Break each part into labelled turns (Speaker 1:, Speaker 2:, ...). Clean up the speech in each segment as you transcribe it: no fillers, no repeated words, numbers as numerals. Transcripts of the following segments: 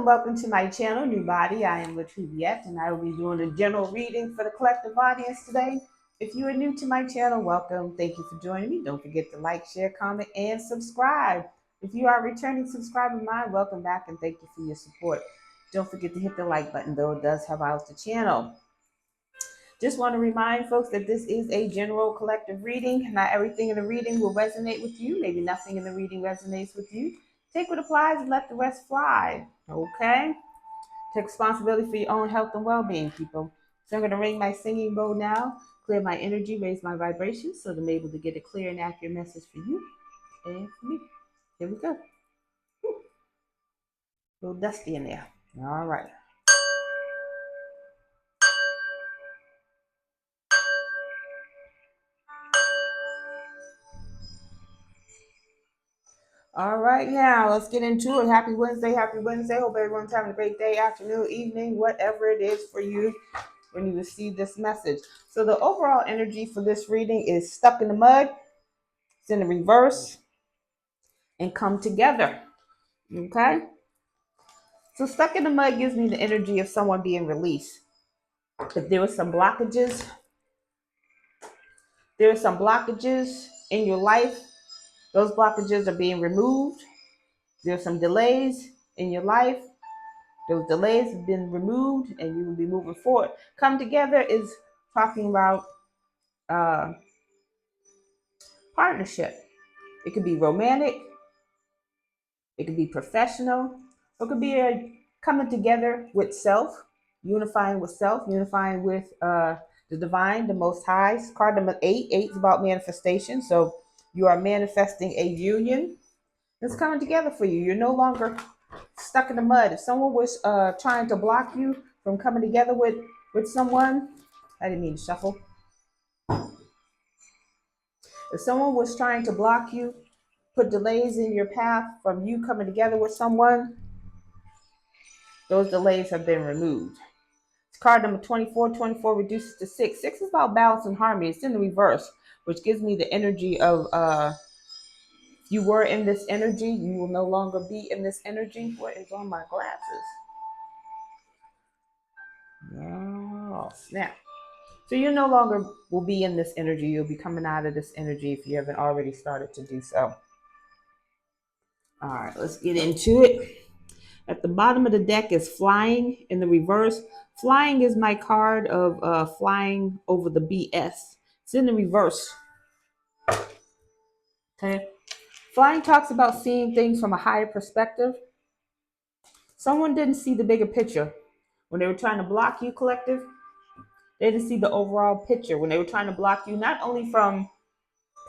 Speaker 1: Welcome to my channel, NUBODI. I am Latriviette, and I will be doing a general reading for the collective audience today. If you are new to my channel, welcome. Thank you for joining me. Don't forget to like, share, comment, and subscribe. If you are a returning subscriber of mine, welcome back and thank you for your support. Don't forget to hit the like button, though it does help out the channel. Just want to remind folks that this is a general collective reading. Not everything in the reading will resonate with you. Maybe nothing in the reading resonates with you. Take what applies and let the rest fly. Okay? Take responsibility for your own health and well-being, people. So I'm going to ring my singing bowl now, clear my energy, raise my vibrations so that I'm able to get a clear and accurate message for you and for me. Here we go. Whew. A little dusty in there. All right. All right, now let's get into it. Happy Wednesday. Happy Wednesday. Hope everyone's having a great day, afternoon, evening, whatever it is for you when you receive this message. So the overall energy for this reading is stuck in the mud. It's in the reverse and come together. Okay. So stuck in the mud gives me the energy of someone being released. If there were some blockages, in your life. Those blockages are being removed. There's some delays in your life. Those delays have been removed and you will be moving forward. Come together is talking about partnership. It could be romantic. It could be professional. It could be a coming together with self, unifying with the divine, the most high. Card number 8. 8 is about manifestation. So you are manifesting a union. It's coming together for you. You're no longer stuck in the mud. If someone was trying to block you from coming together with someone, I didn't mean to shuffle. If someone was trying to block you, put delays in your path from you coming together with someone, those delays have been removed. It's card number 24. 24 reduces to 6. 6 is about balance and harmony. It's in the reverse, which gives me the energy of if you were in this energy, you will no longer be in this energy. What is on my glasses? Oh, snap. So you no longer will be in this energy. You'll be coming out of this energy if you haven't already started to do so. All right, let's get into it. At the bottom of the deck is flying in the reverse. Flying is my card of flying over the BS. It's in the reverse. Okay. Flying talks about seeing things from a higher perspective. Someone didn't see the bigger picture. When they were trying to block you, collective, they didn't see the overall picture. When they were trying to block you, not only from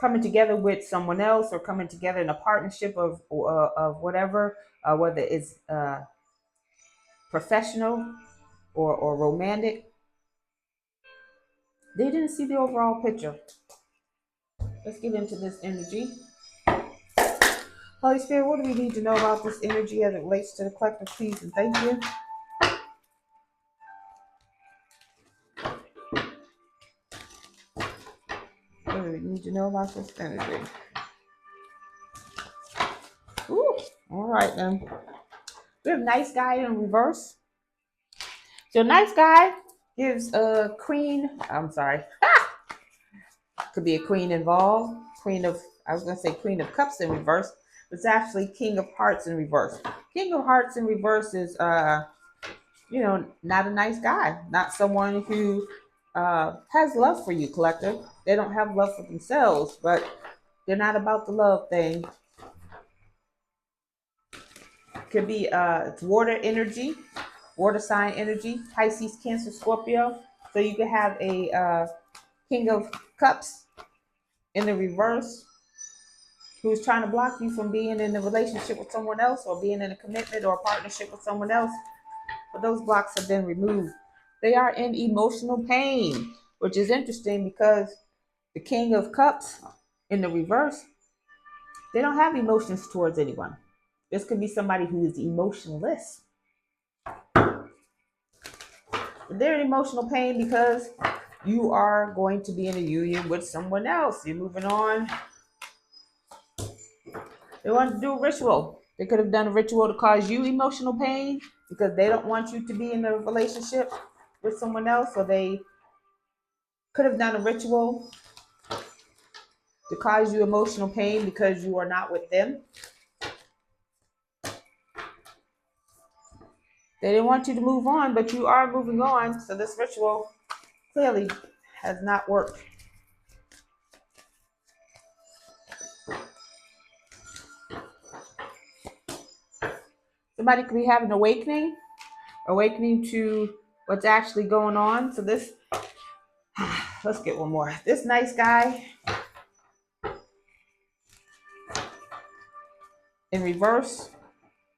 Speaker 1: coming together with someone else or coming together in a partnership of whatever, whether it's professional or romantic, they didn't see the overall picture. Let's get into this energy. Holy Spirit, what do we need to know about this energy as it relates to the collective, please, and thank you. What do we need to know about this energy? Ooh, all right then. We have nice guy in reverse. So nice guy gives a queen. I'm sorry. Could be a queen involved. Queen of cups in reverse. It's actually king of hearts in reverse. King of hearts in reverse is not a nice guy. Not someone who has love for you, collective. They don't have love for themselves, but they're not about the love thing. Could be it's water energy, water sign energy, Pisces, Cancer, Scorpio. So you could have a king of cups in the reverse who's trying to block you from being in a relationship with someone else or being in a commitment or a partnership with someone else. But those blocks have been removed. They are in emotional pain, which is interesting because the king of cups in the reverse, they don't have emotions towards anyone. This could be somebody who is emotionless. They're in emotional pain because you are going to be in a union with someone else. You're moving on. They wanted to do a ritual. They could have done a ritual to cause you emotional pain. because they don't want you to be in a relationship with someone else, or they could have done a ritual to cause you emotional pain because you are not with them. They didn't want you to move on, but you are moving on. So this ritual clearly has not worked. Somebody could be having an awakening to what's actually going on. So this, let's get one more. This nice guy in reverse,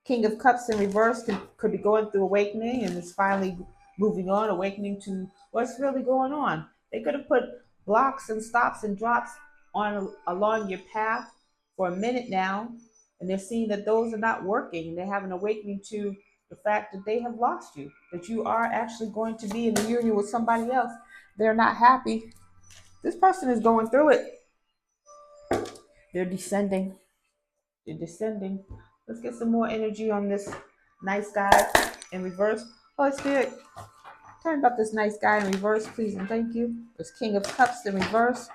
Speaker 1: King of Cups in reverse, could be going through awakening and is finally moving on, awakening to what's really going on. They could have put blocks and stops and drops on along your path for a minute now, and they're seeing that those are not working. They have an awakening to the fact that they have lost you, that you are actually going to be in a union with somebody else. They're not happy. This person is going through it. They're descending. They're descending. Let's get some more energy on this nice guy in reverse. Holy Spirit, tell me about this nice guy in reverse, please and thank you. This King of Cups in reverse.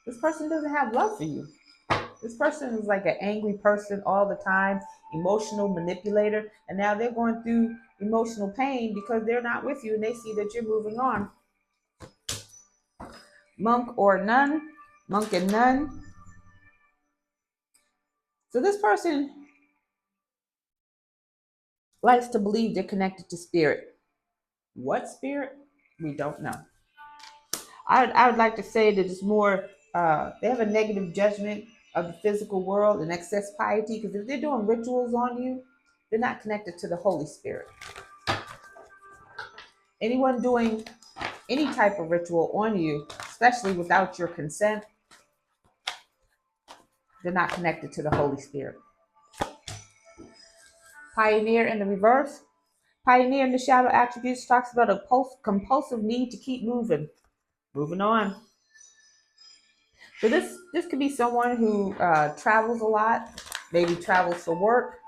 Speaker 1: This person doesn't have love for you. This person is like an angry person all the time, emotional manipulator, and now they're going through emotional pain because they're not with you and they see that you're moving on. Monk or nun, monk and nun. So this person likes to believe they're connected to spirit. What spirit? We don't know. I would like to say that it's more, they have a negative judgment of the physical world and excess piety, because if they're doing rituals on you, they're not connected to the Holy Spirit. Anyone doing any type of ritual on you, especially without your consent, they're not connected to the Holy Spirit. Pioneer in the reverse. Pioneer in the shadow attributes talks about a compulsive need to keep moving. Moving on. So this could be someone who travels a lot, maybe travels for work,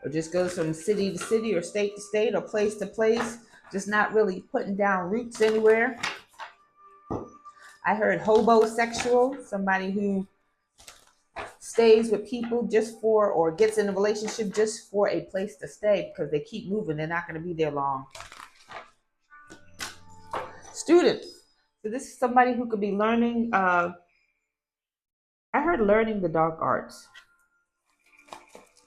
Speaker 1: or just goes from city to city or state to state or place to place, just not really putting down roots anywhere. I heard hobosexual, somebody who stays with people just for, or gets in a relationship just for a place to stay because they keep moving. They're not going to be there long. Student. So this is somebody who could be learning, I heard learning the dark arts.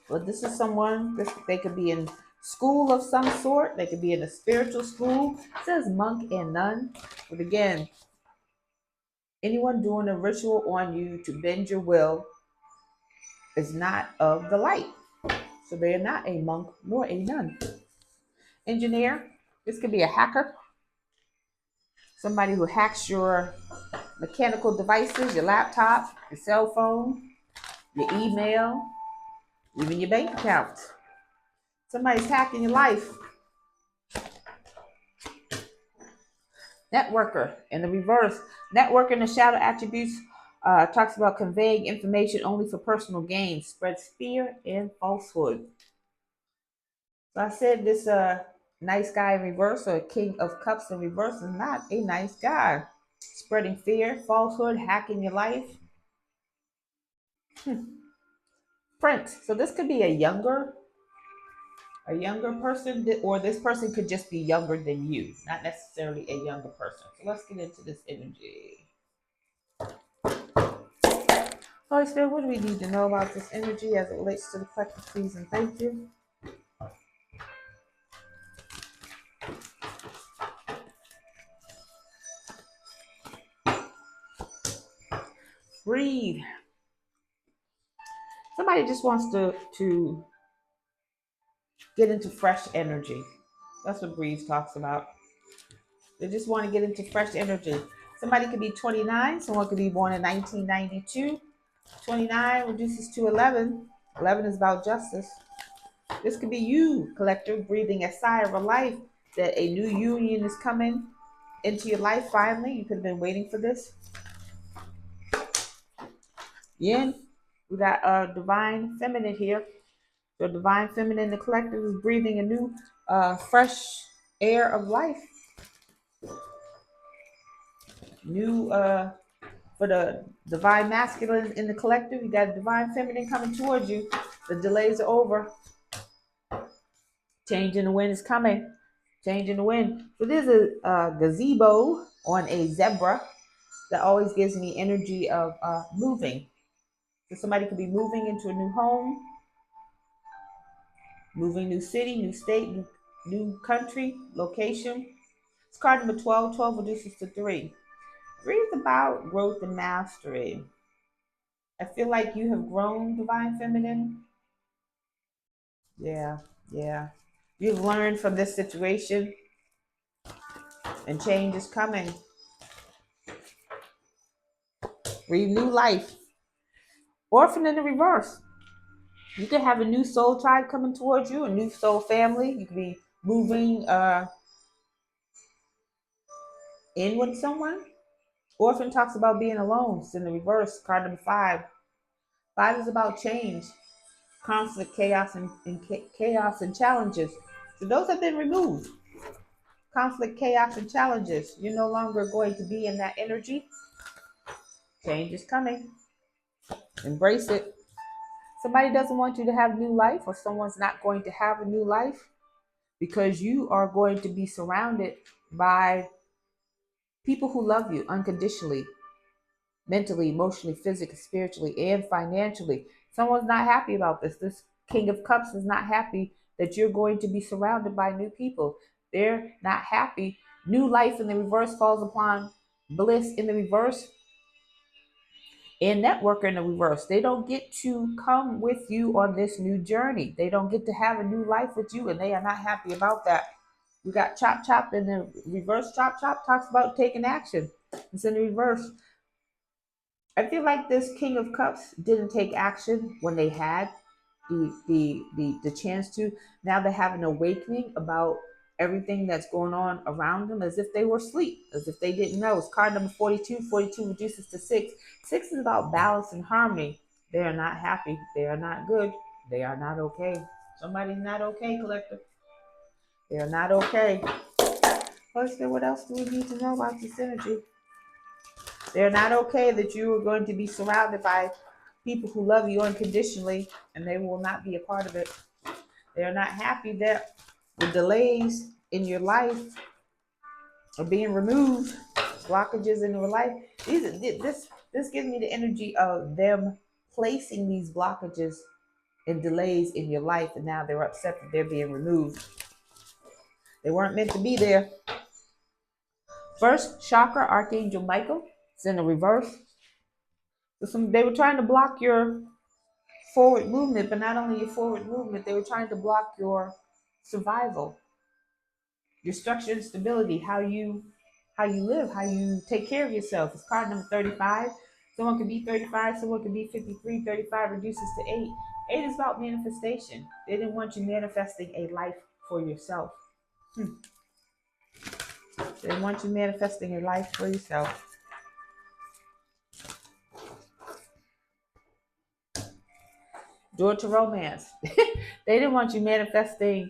Speaker 1: But this is someone, they could be in school of some sort. They could be in a spiritual school. It says monk and nun. But again, anyone doing a ritual on you to bend your will is not of the light. So they are not a monk nor a nun. Engineer, this could be a hacker. Somebody who hacks your mechanical devices, your laptop, your cell phone, your email, even your bank account. Somebody's hacking your life. Networker in the reverse. Networker in the shadow attributes talks about conveying information only for personal gain, spreads fear and falsehood. So I said this nice guy in reverse, or King of Cups in reverse, is not a nice guy. Spreading fear, falsehood, hacking your life. Prince. So this could be a younger person, or this person could just be younger than you, not necessarily a younger person. So let's get into this energy. Holy Spirit, what do we need to know about this energy as it relates to the collective, please and thank you? Breathe. Somebody just wants to get into fresh energy. That's what Breathe talks about. They just want to get into fresh energy. Somebody could be 29. Someone could be born in 1992. 29 reduces to 11. 11 is about justice. This could be you, collective, breathing a sigh of life that a new union is coming into your life finally. You could have been waiting for this. Yin. We got divine feminine here. So divine feminine, the collective is breathing a new, fresh air of life. New, for the divine masculine in the collective, you got divine feminine coming towards you. The delays are over. Change in the wind is coming. Change in the wind. So there's a gazebo on a zebra that always gives me energy of moving. So somebody could be moving into a new home, moving new city, new state, new country, location. It's card number 12. 12 reduces to 3. 3 is about growth and mastery. I feel like you have grown, divine feminine. Yeah, yeah. You've learned from this situation and change is coming. Breathe new life. Orphan in the reverse. You could have a new soul tribe coming towards you, a new soul family. You could be moving in with someone. Orphan talks about being alone. It's in the reverse. Card number 5. 5 is about change, conflict, chaos and challenges. So those have been removed. Conflict, chaos, and challenges. You're no longer going to be in that energy. Change is coming. Embrace it. Somebody doesn't want you to have new life, or someone's not going to have a new life because you are going to be surrounded by people who love you unconditionally, mentally, emotionally, physically, spiritually, and financially. Someone's not happy about this. This King of Cups is not happy that you're going to be surrounded by new people. They're not happy. New life in the reverse falls upon bliss in the reverse and networker in the reverse. They don't get to come with you on this new journey. They don't get to have a new life with you, and they are not happy about that. We got chop chop in the reverse. Chop chop talks about taking action. It's in the reverse. I feel like this King of Cups didn't take action when they had the chance to. Now they have an awakening about everything that's going on around them, as if they were asleep, as if they didn't know. It's card number 42. 42 reduces to 6. 6 is about balance and harmony. They are not happy. They are not good. They are not okay. Somebody's not okay, collective. They are not okay. What else do we need to know about this energy? They're not okay that you are going to be surrounded by people who love you unconditionally, and they will not be a part of it. They're not happy that the delays in your life are being removed, blockages in your life. This gives me the energy of them placing these blockages and delays in your life, and now they're upset that they're being removed. They weren't meant to be there. First chakra, Archangel Michael. It's in the reverse. They were trying to block your forward movement, but not only your forward movement, they were trying to block your survival, your structure and stability, how you live, how you take care of yourself. It's card number 35. Someone could be 35, someone could be 53. 35 reduces to 8. 8 is about manifestation. They didn't want you manifesting a life for yourself. They didn't want you manifesting a life for yourself. Door to romance. They didn't want you manifesting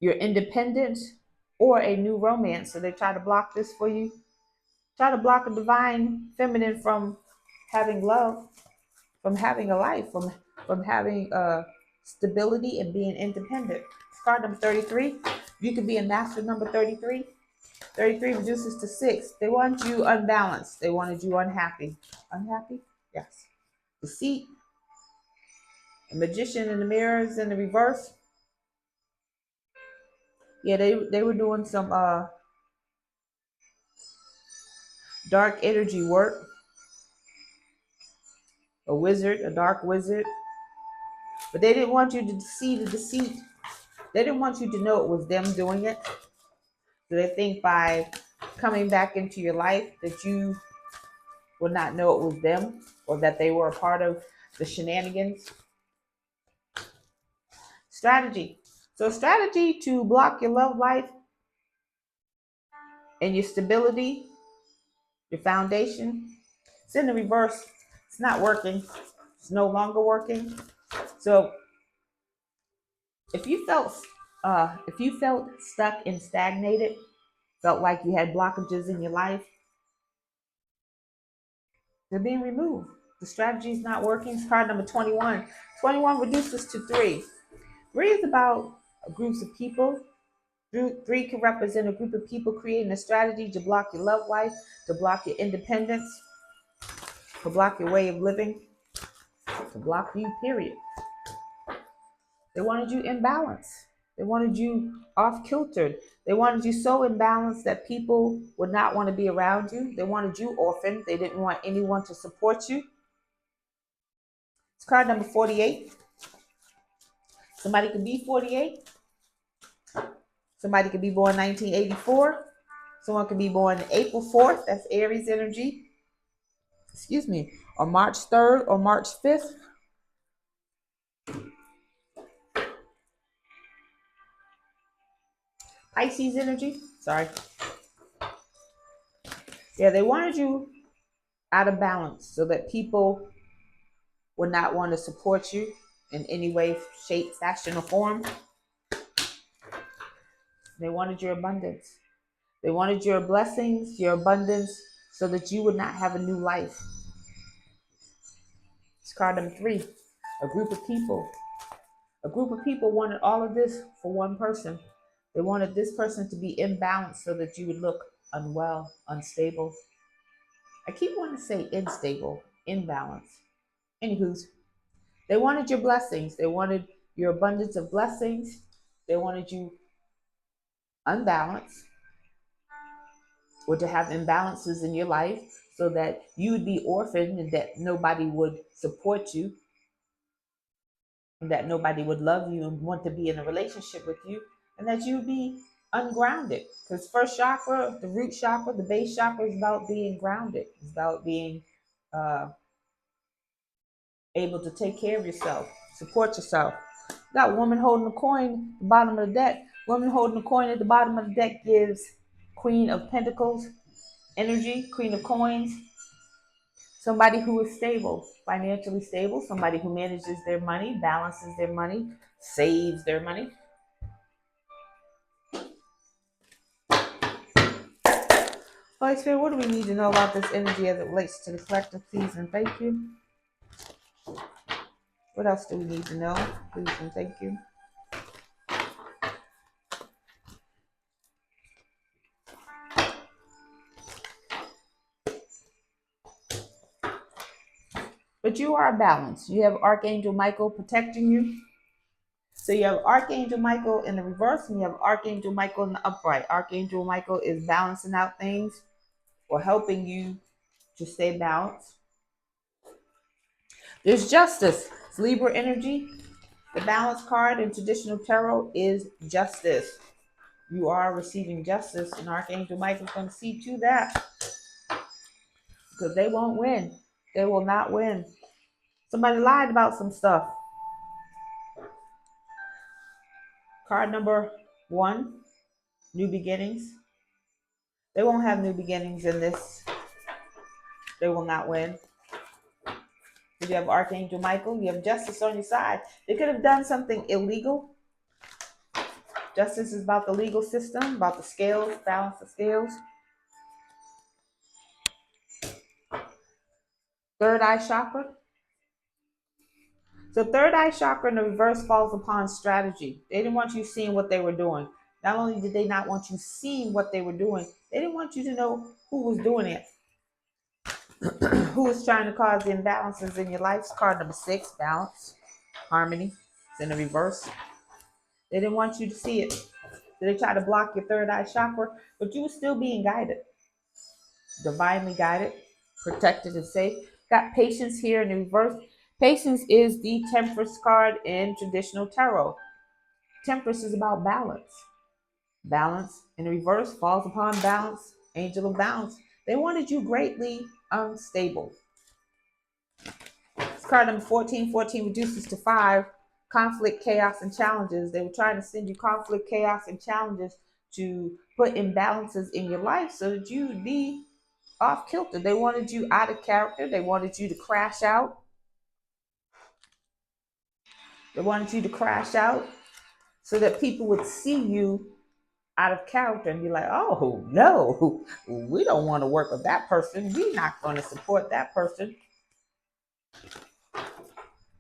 Speaker 1: your independence or a new romance. So they try to block this for you. Try to block a divine feminine from having love, from having a life, from having stability and being independent. It's card number 33. You could be a master number 33. 33 reduces to 6. They want you unbalanced. They wanted you unhappy. Unhappy? Yes. Deceit. A magician in the mirrors in the reverse. Yeah, they were doing some dark energy work. A wizard, a dark wizard. But they didn't want you to see the deceit. They didn't want you to know it was them doing it. So they think by coming back into your life that you would not know it was them, or that they were a part of the shenanigans. Strategy. So strategy to block your love life and your stability, your foundation. It's in the reverse. It's not working. It's no longer working. So if you felt stuck and stagnated, felt like you had blockages in your life, they're being removed. The strategy is not working. It's card number 21. 21 reduces to 3. 3 is about groups of people. 3 can represent a group of people creating a strategy to block your love life, to block your independence, to block your way of living, to block you, period. They wanted you imbalanced. They wanted you off kiltered. They wanted you so imbalanced that people would not want to be around you. They wanted you orphaned. They didn't want anyone to support you. It's card number 48. Somebody could be 48. Somebody could be born 1984. Someone could be born April 4th. That's Aries energy. Excuse me. Or March 3rd or March 5th. Pisces energy. Sorry. Yeah, they wanted you out of balance so that people would not want to support you in any way, shape, fashion, or form. They wanted your abundance. They wanted your blessings, your abundance, so that you would not have a new life. It's card number 3. A group of people. A group of people wanted all of this for one person. They wanted this person to be imbalanced so that you would look unwell, unstable. I keep wanting to say unstable, imbalance. Anywho's, they wanted your blessings. They wanted your abundance of blessings. They wanted you unbalanced or to have imbalances in your life so that you would be orphaned and that nobody would support you and that nobody would love you and want to be in a relationship with you and that you would be ungrounded. Because first chakra, the root chakra, the base chakra is about being grounded. It's about being able to take care of yourself, support yourself. You got a woman holding a coin at the bottom of the deck. Woman holding a coin at the bottom of the deck gives Queen of Pentacles energy, Queen of Coins. Somebody who is stable, financially stable, somebody who manages their money, balances their money, saves their money. Holy Spirit, what do we need to know about this energy as it relates to the collective? Please and thank you. What else do we need to know? Please and thank you. But you are balanced. You have Archangel Michael protecting you. So you have Archangel Michael in the reverse and you have Archangel Michael in the upright. Archangel Michael is balancing out things or helping you to stay balanced. There's justice. It's Libra energy. The balance card in traditional tarot is justice. You are receiving justice, and Archangel Michael's going to see to that because they won't win. They will not win. Somebody lied about some stuff. Card number 1, new beginnings. They won't have new beginnings in this. They will not win. You have Archangel Michael. You have justice on your side. They could have done something illegal. Justice is about the legal system, about the scales, balance the scales. Third eye chakra. So third eye chakra in the reverse falls upon strategy. They didn't want you seeing what they were doing. Not only did they not want you seeing what they were doing, they didn't want you to know who was doing it. Who was trying to cause the imbalances in your life. It's card number 6, balance, harmony. It's in the reverse. They didn't want you to see it. So they tried to block your third eye chakra, but you were still being guided. Divinely guided, protected, and safe. Got patience here in the reverse. Patience is the Temperance card in traditional tarot. Temperance is about balance. Balance in reverse falls upon balance. Angel of balance. They wanted you greatly unstable. It's card number 14. 14 reduces to 5. Conflict, chaos, and challenges. They were trying to send you conflict, chaos, and challenges to put imbalances in your life so that you would be off kilter. They wanted you out of character. They wanted you to crash out. They wanted you to crash out so that people would see you out of character and be like, oh, no, we don't want to work with that person. We're not going to support that person.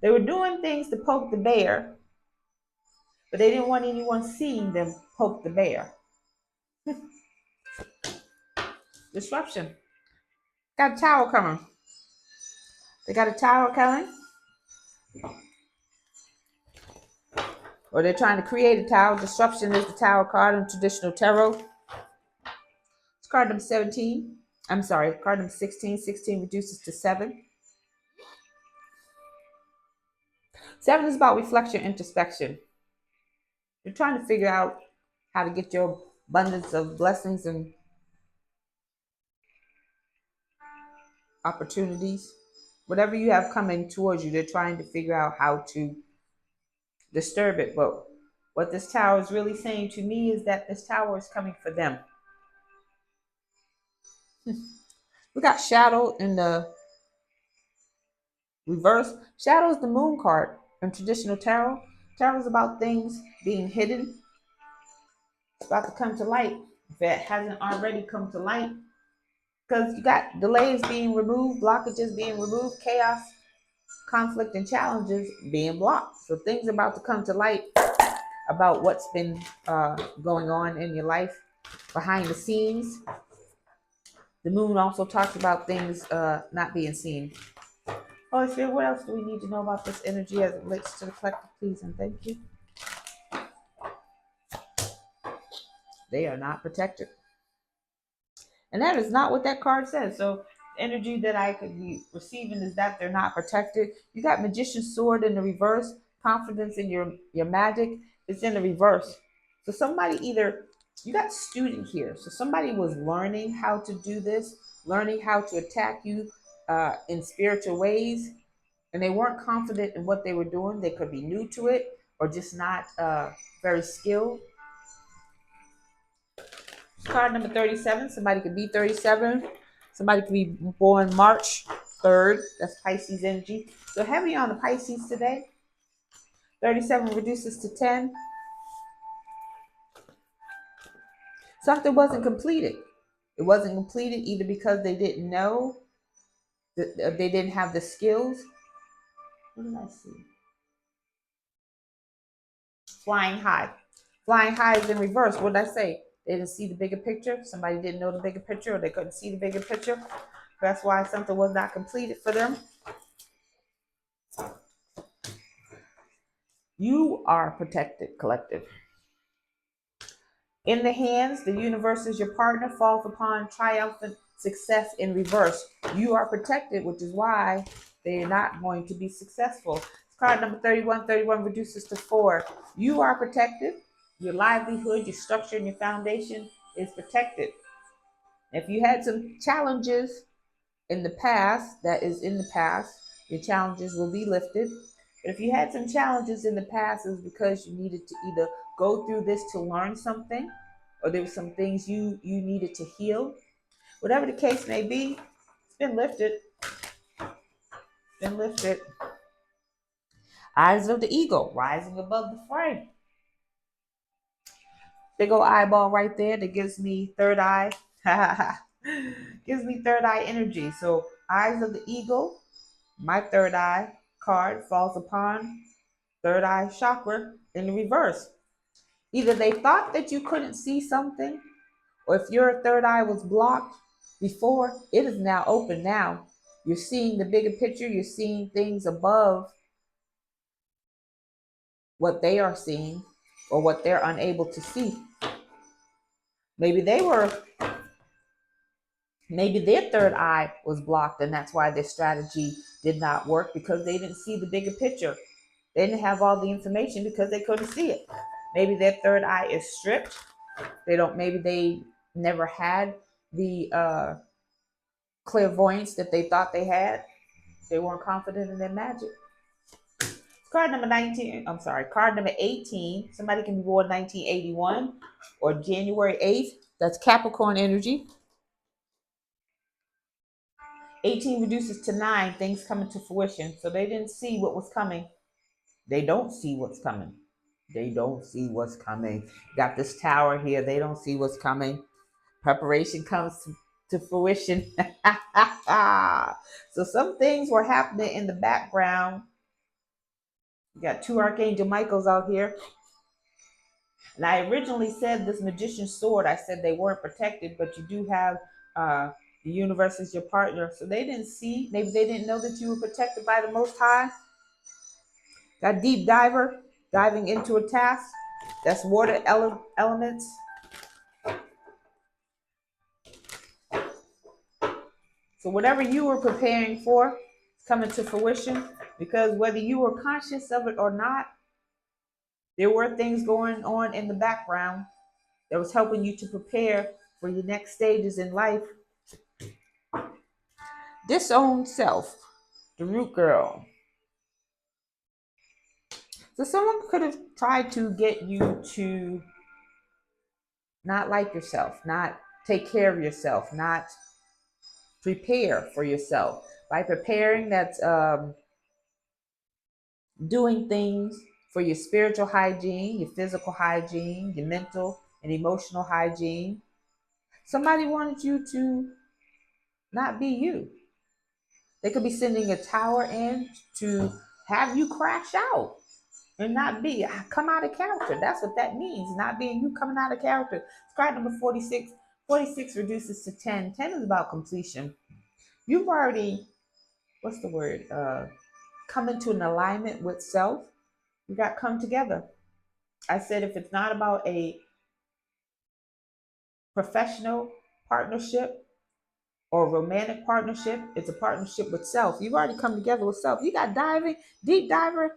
Speaker 1: They were doing things to poke the bear, but they didn't want anyone seeing them poke the bear. Disruption. Got a tower coming. They got a tower coming. Or they're trying to create a tower. Disruption is the tower card in traditional tarot. It's card number 17. I'm sorry, card number 16. 16 reduces to 7. 7 is about reflection, introspection. You're trying to figure out how to get your abundance of blessings and opportunities. Whatever you have coming towards you, they're trying to figure out how to disturb it. But what this tower is really saying to me is that this tower is coming for them. We got shadow in the reverse. Shadow is the moon card in traditional tarot. Tarot is about things being hidden. It's about to come to light if it hasn't already come to light. Because you got delays being removed, blockages being removed, chaos, conflict, and challenges being blocked. So things are about to come to light about what's been going on in your life behind the scenes. The moon also talks about things not being seen. Holy Spirit, what else do we need to know about this energy as it relates to the collective? Please and thank you. They are not protected. And that is not what that card says. So the energy that I could be receiving is that they're not protected. You got Magician's Sword in the reverse. Confidence in your magic. It's in the reverse. So somebody either, you got student here. So somebody was learning how to do this, learning how to attack you in spiritual ways. And they weren't confident in what they were doing. They could be new to it or just not very skilled. Card number 37. Somebody could be 37. Somebody could be born March 3rd. That's Pisces energy. So heavy on the Pisces today. 37 reduces to 10. Something wasn't completed. It wasn't completed either because they didn't know, they didn't have the skills. What did I see? Flying high. Flying high is in reverse. What did I say? They didn't see the bigger picture. Somebody didn't know the bigger picture, or they couldn't see the bigger picture. That's why something was not completed for them. You are protected, collective. In the hands, the universe is your partner, falls upon triumphant success in reverse. You are protected, which is why they're not going to be successful. Card number 31. 31 reduces to 4. You are protected. Your livelihood, your structure, and your foundation is protected. If you had some challenges in the past, that is in the past, your challenges will be lifted. But if you had some challenges in the past, it was because you needed to either go through this to learn something, or there were some things you needed to heal. Whatever the case may be, it's been lifted. Been lifted. Eyes of the eagle rising above the fray. Big old eyeball right there that gives me third eye. Gives me third eye energy. So eyes of the eagle, my third eye card falls upon third eye chakra in the reverse. Either they thought that you couldn't see something, or if your third eye was blocked before, it is now open now. You're seeing the bigger picture. You're seeing things above what they are seeing or what they're unable to see. Maybe their third eye was blocked, and that's why their strategy did not work, because they didn't see the bigger picture. They didn't have all the information because they couldn't see it. Maybe their third eye is stripped. Maybe they never had the clairvoyance that they thought they had. They weren't confident in their magic. Card number 19, I'm sorry, card number 18. Somebody can be born 1981 or January 8th. That's Capricorn energy. 18 reduces to 9, things coming to fruition. So they didn't see what was coming. They don't see what's coming. They don't see what's coming. Got this tower here. They don't see what's coming. Preparation comes to fruition. So some things were happening in the background. We got two Archangel Michaels out here. And I originally said this magician's sword, I said they weren't protected, but you do have the universe as your partner. So they didn't see, maybe they didn't know that you were protected by the Most High. Got deep diver diving into a task. That's water elements. So whatever you were preparing for is coming to fruition, because whether you were conscious of it or not, there were things going on in the background that was helping you to prepare for your next stages in life. Disowned self, the root girl. So someone could have tried to get you to not like yourself, not take care of yourself, not prepare for yourself. By preparing, that's doing things for your spiritual hygiene, your physical hygiene, your mental and emotional hygiene. Somebody wanted you to not be you. They could be sending a tower in to have you crash out and not be, come out of character. That's what that means, not being you, coming out of character. It's card number 46. 46 reduces to 10. 10 is about completion. You've already, what's the word? Come into an alignment with self. You got come together. I said if it's not about a professional partnership or romantic partnership, it's a partnership with self. You've already come together with self. You got diving, deep diver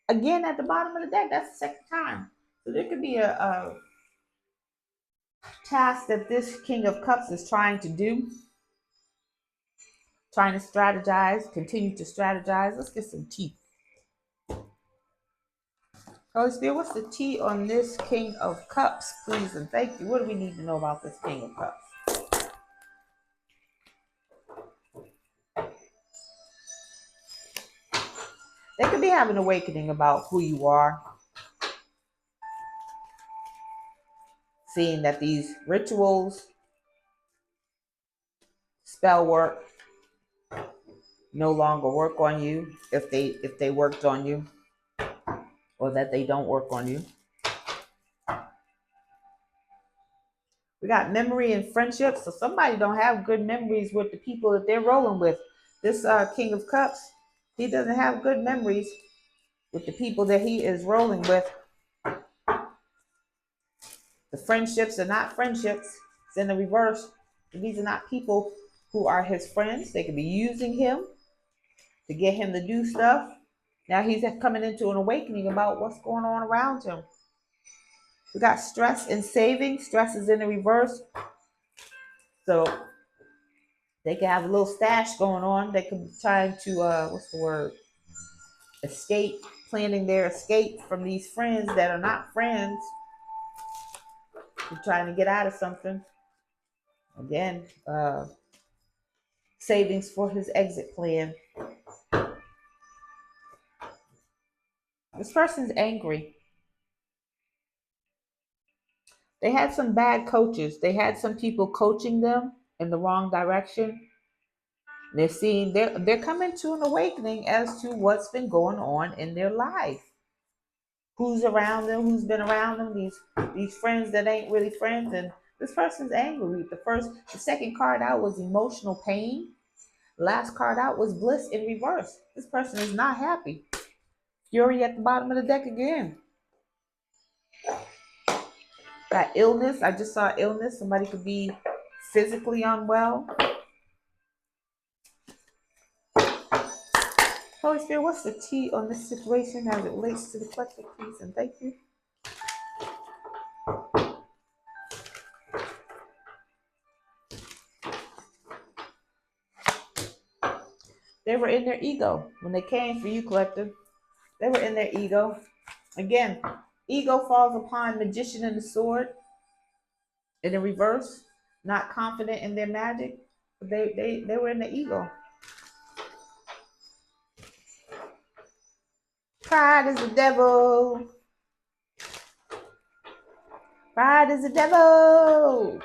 Speaker 1: again at the bottom of the deck. That's the second time. So there could be a task that this King of Cups is trying to do, trying to strategize, continue to strategize. Let's get some tea. Holy Spirit, what's the tea on this King of Cups, please and thank you? What do we need to know about this King of Cups? They could be having an awakening about who you are. Seeing that these rituals, spell work, no longer work on you, if they worked on you, or that they don't work on you. We got memory and friendship. So somebody don't have good memories with the people that they're rolling with. This King of Cups, he doesn't have good memories with the people that he is rolling with. The friendships are not friendships. It's in the reverse. These are not people who are his friends. They could be using him to get him to do stuff. Now he's coming into an awakening about what's going on around him. We got stress and saving. Stress is in the reverse. So they can have a little stash going on. They could be trying to, escape, planning their escape from these friends that are not friends. They're trying to get out of something. Again, savings for his exit plan. This person's angry. They had some bad coaches. They had some people coaching them in the wrong direction. They're coming to an awakening as to what's been going on in their life. Who's around them, who's been around them, these friends that ain't really friends, and this person's angry. The second card out was emotional pain. The last card out was bliss in reverse. This person is not happy. Fury at the bottom of the deck again. Got illness. I just saw illness. Somebody could be physically unwell. Holy Spirit, what's the tea on this situation as it relates to the collective, please and thank you? They were in their ego when they came for you, collective. They were in their ego. Again, ego falls upon magician and the sword. In the reverse, not confident in their magic. They were in the ego. Pride is the devil. Pride is the devil.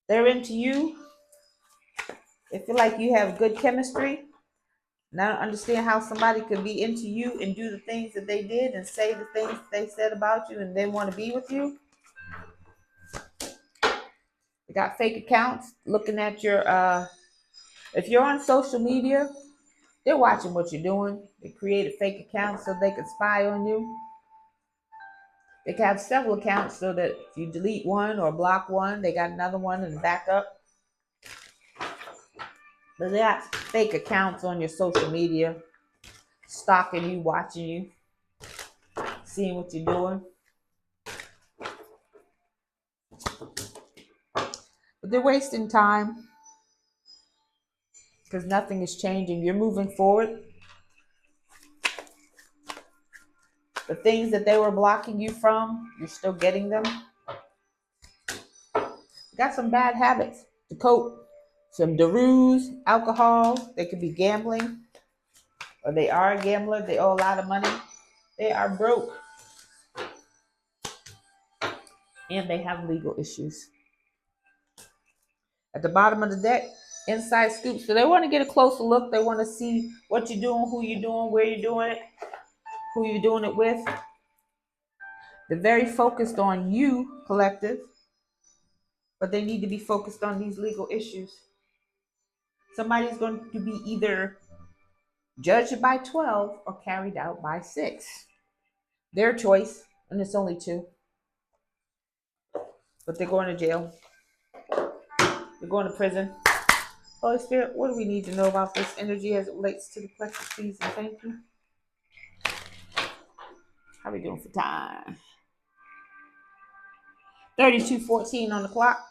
Speaker 1: They're into you. They feel like you have good chemistry. And I don't understand how somebody could be into you and do the things that they did and say the things they said about you and they want to be with you. They got fake accounts looking at your, if you're on social media, they're watching what you're doing. They create a fake account so they can spy on you. They can have several accounts so that if you delete one or block one, they got another one in the backup. But they got fake accounts on your social media, stalking you, watching you, seeing what you're doing. But they're wasting time because nothing is changing. You're moving forward. The things that they were blocking you from, you're still getting them. You got some bad habits to cope. Some Daroos, alcohol. They could be gambling, or they are a gambler. They owe a lot of money. They are broke. And they have legal issues. At the bottom of the deck, inside scoop. So they want to get a closer look. They want to see what you're doing, who you're doing, where you're doing it, who you're doing it with. They're very focused on you, collective, but they need to be focused on these legal issues. Somebody's going to be either judged by 12 or carried out by 6. Their choice, and it's only 2. But they're going to jail. They're going to prison. Holy Spirit, what do we need to know about this energy as it relates to the collective, please and thank you? How are we doing for time? 32:14 on the clock.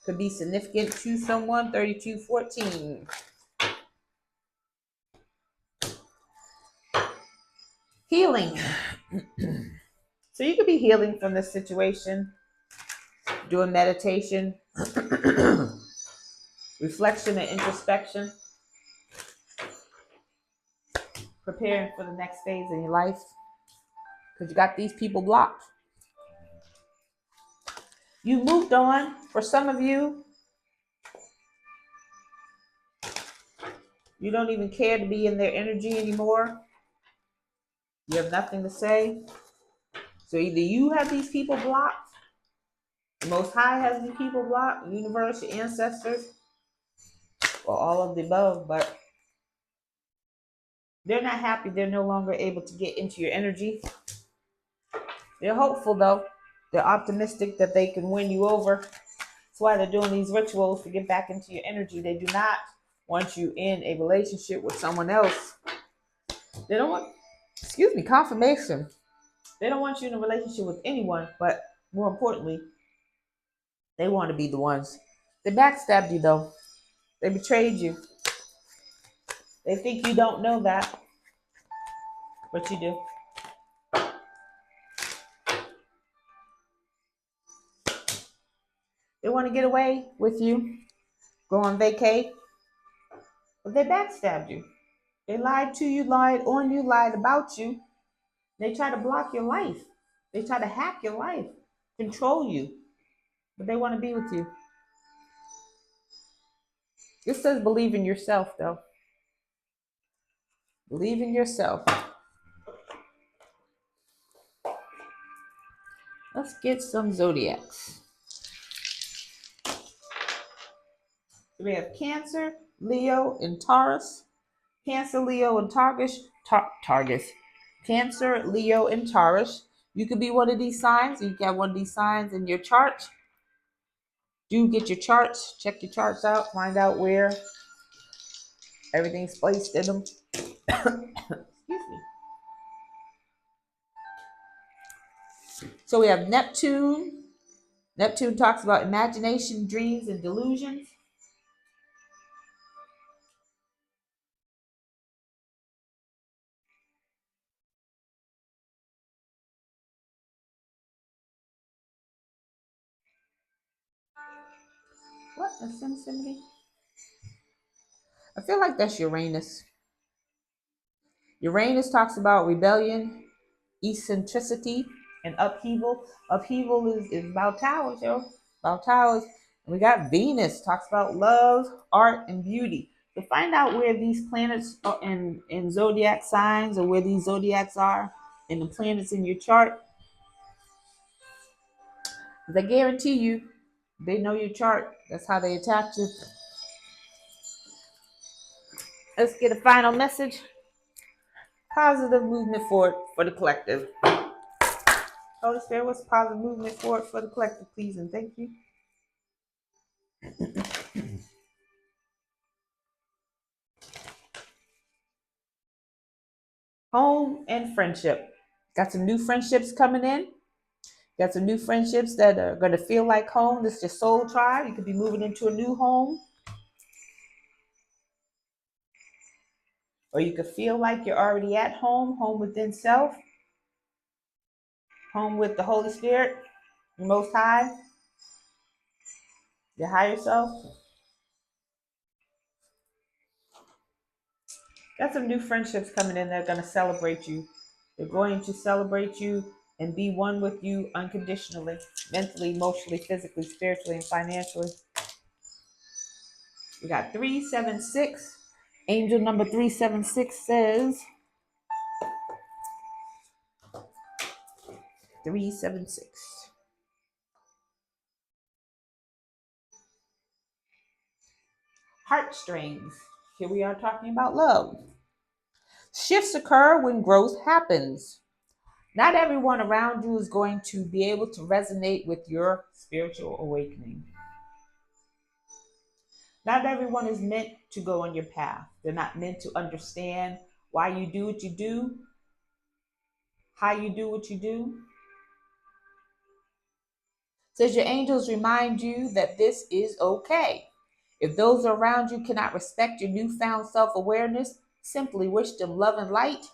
Speaker 1: Could be significant to someone. 32:14. Healing. So you could be healing from this situation, doing meditation, reflection and introspection, preparing for the next phase in your life, because you got these people blocked. You moved on. For some of you, you don't even care to be in their energy anymore. You have nothing to say. So either you have these people blocked, the Most High has these people blocked, the universe, your ancestors, or all of the above, but they're not happy. They're no longer able to get into your energy. They're hopeful, though. They're optimistic that they can win you over. That's why they're doing these rituals to get back into your energy. They do not want you in a relationship with someone else. They don't want, confirmation. They don't want you in a relationship with anyone, but more importantly, they want to be the ones. They backstabbed you, though. They betrayed you. They think you don't know that, but you do. They want to get away with you, go on vacay, but they backstabbed you. They lied to you, lied on you, lied about you. They try to block your life. They try to hack your life, control you, but they want to be with you. This says believe in yourself, though. Believe in yourself. Let's get some zodiacs. So we have Cancer, Leo, and Taurus. Cancer, Leo, and Taurus. Cancer, Leo, and Taurus. You could be one of these signs. You can have one of these signs in your chart. Do get your charts. Check your charts out. Find out where everything's placed in them. Excuse me. So we have Neptune. Neptune talks about imagination, dreams, and delusions. What? A SimSimity? I feel like that's Uranus. Uranus talks about rebellion, eccentricity, and upheaval. Upheaval is about towers, yo. About towers. And we got Venus, talks about love, art, and beauty. To find out where these planets are in zodiac signs, or where these zodiacs are and the planets in your chart, because I guarantee you, they know your chart. That's how they attack you. Let's get a final message. Positive movement forward for the collective. Holy Spirit, what's positive movement forward for the collective, please, and thank you. Home and friendship. Got some new friendships coming in. Got some new friendships that are going to feel like home. This is your soul tribe. You could be moving into a new home. Or you could feel like you're already at home, home within self, home with the Holy Spirit, the Most High, your higher self. Got some new friendships coming in that are going to celebrate you. They're going to celebrate you and be one with you unconditionally, mentally, emotionally, physically, spiritually, and financially. We got 376. Angel number 376 says, 376. Heartstrings. Here we are talking about love. Shifts occur when growth happens. Not everyone around you is going to be able to resonate with your spiritual awakening. Not everyone is meant to go on your path. They're not meant to understand why you do what you do, how you do what you do. Says your angels remind you that this is okay. If those around you cannot respect your newfound self-awareness, simply wish them love and light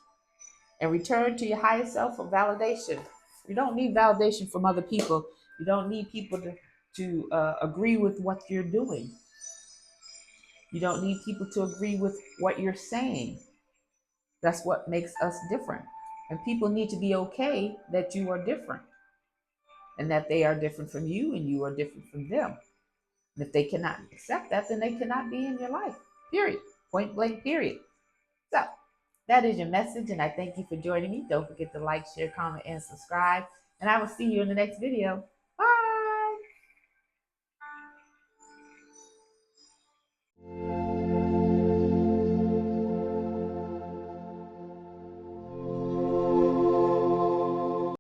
Speaker 1: and return to your higher self for validation. You don't need validation from other people. You don't need people to agree with what you're doing. You don't need people to agree with what you're saying. That's what makes us different. And people need to be okay that you are different and that they are different from you and you are different from them. And if they cannot accept that, then they cannot be in your life. Period. Point blank, period. So that is your message, and I thank you for joining me. Don't forget to like, share, comment, and subscribe. And I will see you in the next video.